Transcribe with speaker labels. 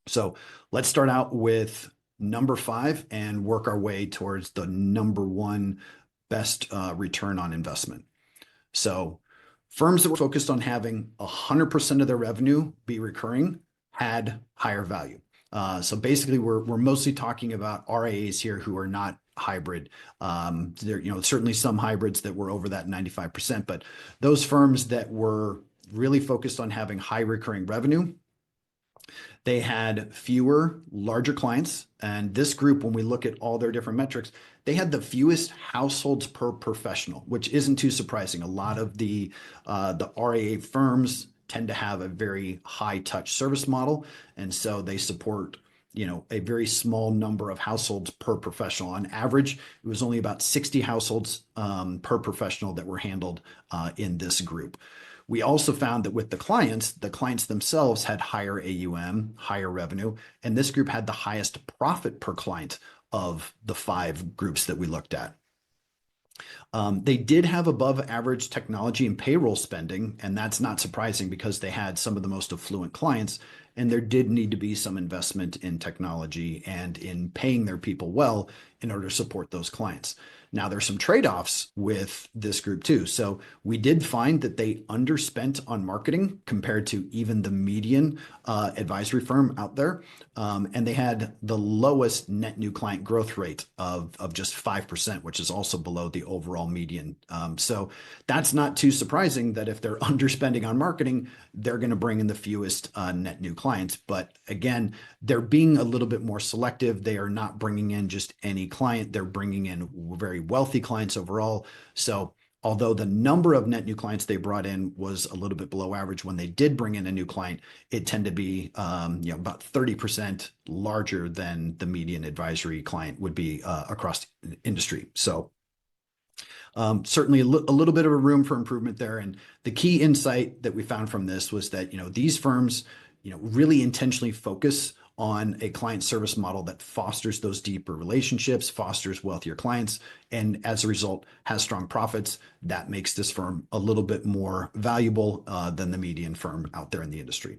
Speaker 1: So let's start out with number 5 and work our way towards the number 1 best return on investment. So firms that were focused on having 100% of their revenue be recurring had higher value. So basically, we're mostly talking about RIAs here who are not hybrid. There, certainly some hybrids that were over that 95%, but those firms that were really focused on having high recurring revenue, they had fewer larger clients. And this group, when we look at all their different metrics, they had the fewest households per professional, which isn't too surprising. A lot of the RIA firms tend to have a very high touch service model. And so they support, a very small number of households per professional. On average, it was only about 60 households per professional that were handled in this group. We also found that with the clients themselves had higher AUM, higher revenue, and this group had the highest profit per client of the 5 groups that we looked at. They did have above average technology and payroll spending, and that's not surprising because they had some of the most affluent clients, and there did need to be some investment in technology and in paying their people well in order to support those clients. Now, there's some trade-offs with this group too. So we did find that they underspent on marketing compared to even the median advisory firm out there. And they had the lowest net new client growth rate of just 5%, which is also below the overall median. So that's not too surprising that if they're underspending on marketing, they're going to bring in the fewest net new clients. But again, they're being a little bit more selective. They are not bringing in just any client. They're bringing in very wealthy clients overall. So although the number of net new clients they brought in was a little bit below average, when they did bring in a new client, it tended to be about 30% larger than the median advisory client would be across the industry. So certainly a little bit of a room for improvement there. And the key insight that we found from this was that, these firms, really intentionally focus on a client service model that fosters those deeper relationships, fosters wealthier clients, and as a result has strong profits. That makes this firm a little bit more valuable than the median firm out there in the industry.